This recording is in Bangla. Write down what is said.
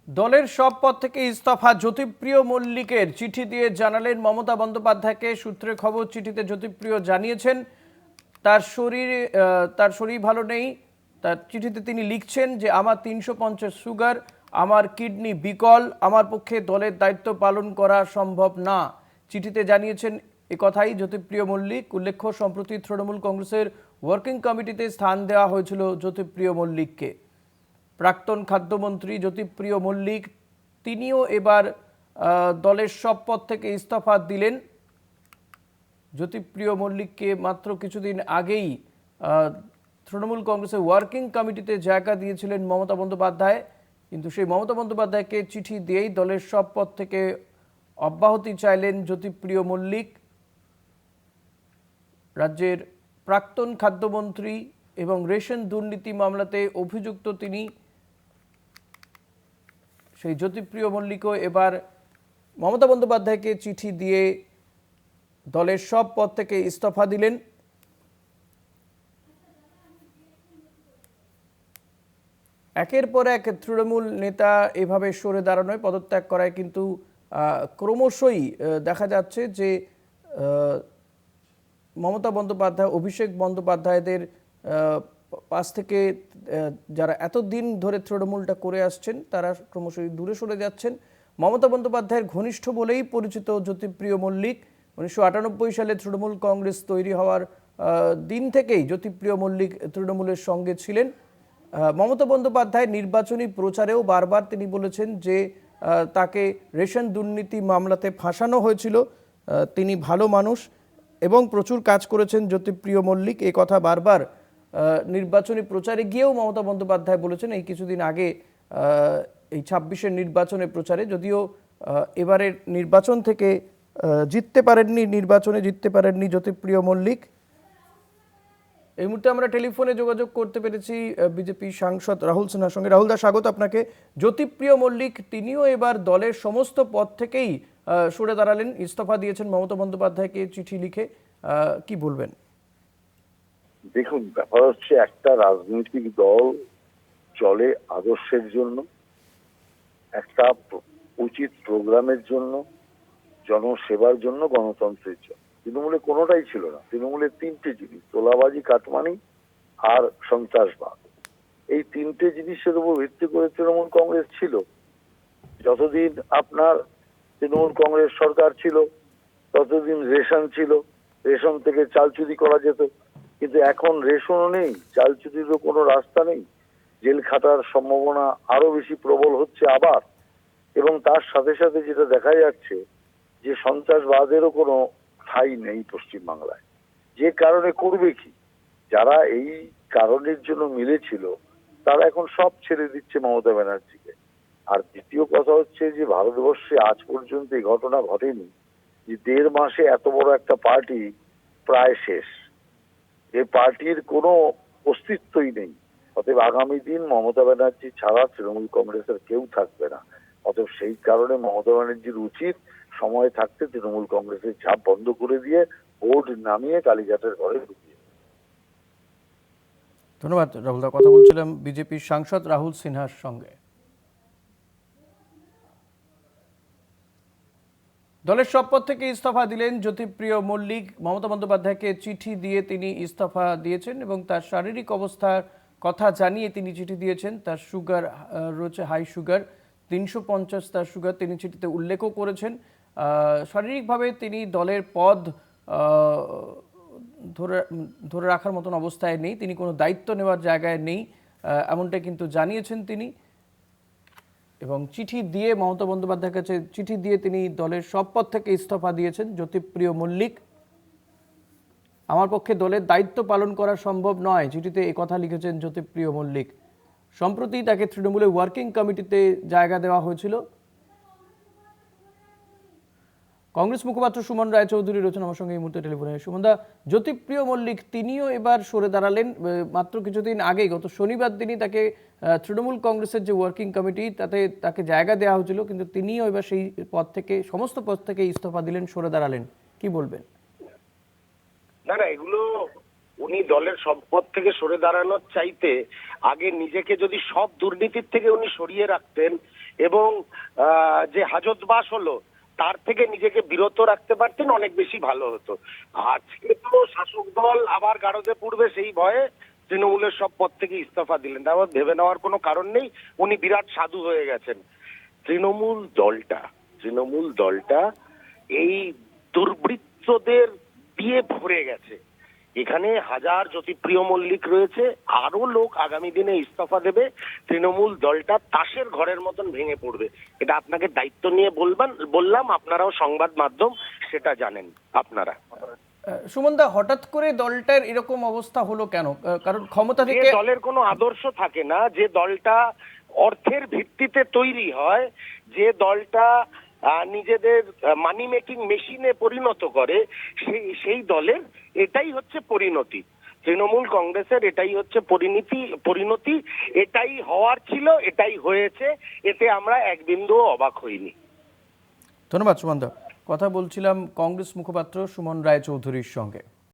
দলের সব পদ থেকে ইস্তফা জ্যোতিপ্রিয় মল্লিকের চিঠি দিয়ে জানালেন মমতা বন্দ্যোপাধ্যায়কে। সূত্রে খবর, চিঠিতে জ্যোতিপ্রিয় জানিয়েছেন তার শরীর ভালো নেই। তার চিঠিতে তিনি লিখছেন যে আমার 350 সুগার, আমার কিডনি বিকল, আমার পক্ষে দলের দায়িত্ব পালন করা সম্ভব না। চিঠিতে জানিয়েছেন একথাই জ্যোতিপ্রিয় মল্লিক। উল্লেখ্য, সম্প্রতি তৃণমূল কংগ্রেসের ওয়ার্কিং কমিটিতে স্থান দেওয়া হয়েছিল জ্যোতিপ্রিয় মল্লিককে। প্রাক্তন খাদ্যমন্ত্রী জ্যোতিপ্রিয় মল্লিক তিনিও এবার দলের সব পদ থেকে ইস্তফা দিলেন। জ্যোতিপ্রিয় মল্লিককে মাত্র কিছুদিন আগেই তৃণমূল কংগ্রেসের ওয়ার্কিং কমিটিতে জায়গা দিয়েছিলেন মমতা বন্দ্যোপাধ্যায়, কিন্তু সেই মমতা বন্দ্যোপাধ্যায়কে চিঠি দিয়েই দলের সব পদ থেকে অব্যাহতি চাইলেন জ্যোতিপ্রিয় মল্লিক। রাজ্যের প্রাক্তন খাদ্যমন্ত্রী এবং রেশন দুর্নীতি মামলাতে অভিযুক্ত তিনি। সেই জ্যোতিপ্রিয় মল্লিকও এবার মমতা বন্দ্যোপাধ্যায়কে চিঠি দিয়ে দলের সব পদ থেকে ইস্তফা দিলেন। একের পর এক তৃণমূল নেতা এভাবে সরে দাঁড়ানোয়, পদত্যাগ করায় কিন্তু ক্রমশই দেখা যাচ্ছে যে মমতা বন্দ্যোপাধ্যায়, অভিষেক বন্দ্যোপাধ্যায়দের পাশ থেকে যারা এতদিন ধরে তৃণমূলটা করে আসছেন তারা ক্রমশই দূরে সরে যাচ্ছেন। মমতা বন্দ্যোপাধ্যায়ের ঘনিষ্ঠ বলেই পরিচিত জ্যোতিপ্রিয় মল্লিক। 1998 সালে তৃণমূল কংগ্রেস তৈরি হওয়ার দিন থেকেই জ্যোতিপ্রিয় মল্লিক তৃণমূলের সঙ্গে ছিলেন। মমতা বন্দ্যোপাধ্যায় নির্বাচনী প্রচারেও বারবার তিনি বলেছেন যে তাকে রেশন দুর্নীতি মামলাতে ফাঁসানো হয়েছিল, তিনি ভালো মানুষ এবং প্রচুর কাজ করেছেন জ্যোতিপ্রিয় মল্লিক। এই কথা বারবার নির্বাচনী প্রচারে গিয়েও মমতা বন্দ্যোপাধ্যায় বলেছেন। এই কিছুদিন আগে এই 26-এর নির্বাচনের প্রচারে, যদিও এবারের নির্বাচন থেকে নির্বাচনে জিততে পারেননি জ্যোতিপ্রিয় মল্লিক। এই মুহূর্তে আমরা টেলিফোনে যোগাযোগ করতে পেরেছি বিজেপি সাংসদ রাহুল সিনহার সঙ্গে। রাহুল দা, স্বাগত আপনাকে। জ্যোতিপ্রিয় মল্লিক তিনিও এবার দলের সমস্ত পদ থেকেই সরে দাঁড়ালেন, ইস্তফা দিয়েছেন মমতা বন্দ্যোপাধ্যায়কে চিঠি লিখে। কি বলবেন? দেখুন, ব্যাপার হচ্ছে একটা রাজনৈতিক দল চলে আদর্শের জন্য, একটা উচিত প্রোগ্রামের জন্য, জনসেবার জন্য, গণতন্ত্রের জন্য। তৃণমূলে কোনোটাই ছিল না। তৃণমূলের তিনটে জিনিস: তোলাবাজি, কাটমানি আর সন্ত্রাসবাদ। এই তিনটে জিনিসের উপর ভিত্তি করে তৃণমূল কংগ্রেস ছিল। যতদিন আপনার তৃণমূল কংগ্রেস সরকার ছিল ততদিন রেশন ছিল, রেশন থেকে চাল চুরি করা যেত। কিন্তু এখন রেশনও নেই, চাল চুরিরও কোনো রাস্তা নেই। জেল খাটার সম্ভাবনা আরো বেশি প্রবল হচ্ছে আবার। এবং তার সাথে সাথে যেটা দেখা যাচ্ছে যে সন্ত্রাসবাদেরও কোনো ঠাঁই নেই পশ্চিমবাংলায়। যে কারণে করবে কি, যারা এই কারণের জন্য মিলেছিল তারা এখন সব ছেড়ে দিচ্ছে মমতা ব্যানার্জিকে। আর দ্বিতীয় কথা হচ্ছে যে ভারতবর্ষে আজ পর্যন্ত এই ঘটনা ঘটেনি যে 1.5 মাসে এত বড় একটা পার্টি প্রায় শেষ। এই পার্টির কোনো অস্তিত্বই নেই। অতএব আগামী দিন মমতা ব্যানার্জি ছাড়া তৃণমূল কংগ্রেসের কেউ থাকবে না। অতএব সেই কারণে মমতা ব্যানার্জির উচিত সময় থাকতে তৃণমূল কংগ্রেসের ঝাঁপ বন্ধ করে দিয়ে বোর্ড নামিয়ে কালীঘাটের ঘরে ঢুকিয়ে। ধন্যবাদ রাহুল দা। কথা বলছিলাম বিজেপির সাংসদ রাহুল সিনহার সঙ্গে। দলের সব পদ থেকে ইস্তফা দিলেন জ্যোতিপ্রিয় মল্লিক। মমতা বন্দ্যোপাধ্যায়কে চিঠি দিয়ে তিনি ইস্তফা দিয়েছেন এবং তার শারীরিক অবস্থার কথা জানিয়ে তিনি চিঠি দিয়েছেন। তার সুগার রয়েছে, হাই সুগার, 350 তার সুগার, তিনি চিঠিতে উল্লেখও করেছেন। শারীরিকভাবে তিনি দলের পদ ধরে রাখার মতন অবস্থায় নেই, তিনি কোনো দায়িত্ব নেওয়ার জায়গায় নেই, এমনটা কিন্তু জানিয়েছেন তিনি। এবং চিঠি দিয়ে মমতা বন্দ্যোপাধ্যায়ের কাছে চিঠি দিয়ে তিনি দলের সব পদ থেকে ইস্তফা দিয়েছেন জ্যোতিপ্রিয় মল্লিক। আমার পক্ষে দলের দায়িত্ব পালন করা সম্ভব নয়, চিঠিতে একথা লিখেছেন জ্যোতিপ্রিয় মল্লিক। সম্প্রতি তাকে তৃণমূলের ওয়ার্কিং কমিটিতে জায়গা দেওয়া হয়েছিল। কংগ্রেস মুখপাত্র সুমন রায়চৌধুরী রয়েছেন আমার সঙ্গে এই মুহূর্তে টেলিফোনে। সুমনদা, জ্যোতিপ্রিয় মল্লিক তিনিও এবার সরে দাঁড়ালেন। মাত্র কিছুদিন আগেই, গত শনিবার দিনই তাকে তৃণমূল কংগ্রেসের যে ওয়ার্কিং কমিটি তাকে জায়গা দেওয়া হয়েছিল, কিন্তু তিনিও এবার সেই পদ থেকে, সমস্ত পদ থেকে ইস্তফা দিলেন, সরে দাঁড়ালেন। কি বলবেন? না, এগুলো উনি দলের সব পদ থেকে সরে দাঁড়ানোর চাইতে আগে নিজেকে যদি সব দুর্নীতির থেকে উনি সরিয়ে রাখতেন এবং যে হাজতবাস হলো তার থেকে নিজেকে বিরত রাখতে পারতেন, অনেক বেশি ভালো হতো। আজকে তো শাসক দল আবার গারদে পড়বে সেই ভয়ে তৃণমূলের সব পদ থেকে ইস্তফা দিলেন। তারপর ভেবে নেওয়ার কোনো কারণ নেই, উনি বিরাট সাধু হয়ে গেছেন। তৃণমূল দলটা এই দুর্বৃত্তদের দিয়ে ভরে গেছে। এখানে হাজার জ্যোতিপ্রিয় মল্লিক রয়েছে, আরো লোক আগামী দিনে ইস্তফা দেবে, তৃণমূল দলটা তাসের ঘরের মতন ভেঙে পড়বে। এটা আপনাকে দায়িত্ব নিয়ে বললাম, আপনারাও সংবাদ মাধ্যম সেটা জানেন আপনারা। সুমনদা, হঠাৎ করে দলটার এরকম অবস্থা হলো কেন? কারণ ক্ষমতা যে থেকে দলের কোনো আদর্শ থাকে না, যে দলটা অর্থের ভিত্তিতে তৈরি হয়, যে দলটা নিজেদের মানি মেকিং মেশিনে পরিণত করে, সেই দলের এটাই হচ্ছে পরিণতি। তৃণমূল কংগ্রেসের এটাই হচ্ছে পরিণতি। এটাই হওয়ার ছিল, এটাই হয়েছে, এতে আমরা এক বিন্দুও অবাক হইনি। ধন্যবাদ সুমনদা। কথা বলছিলাম কংগ্রেস মুখপাত্র সুমন রায়চৌধুরীর সঙ্গে।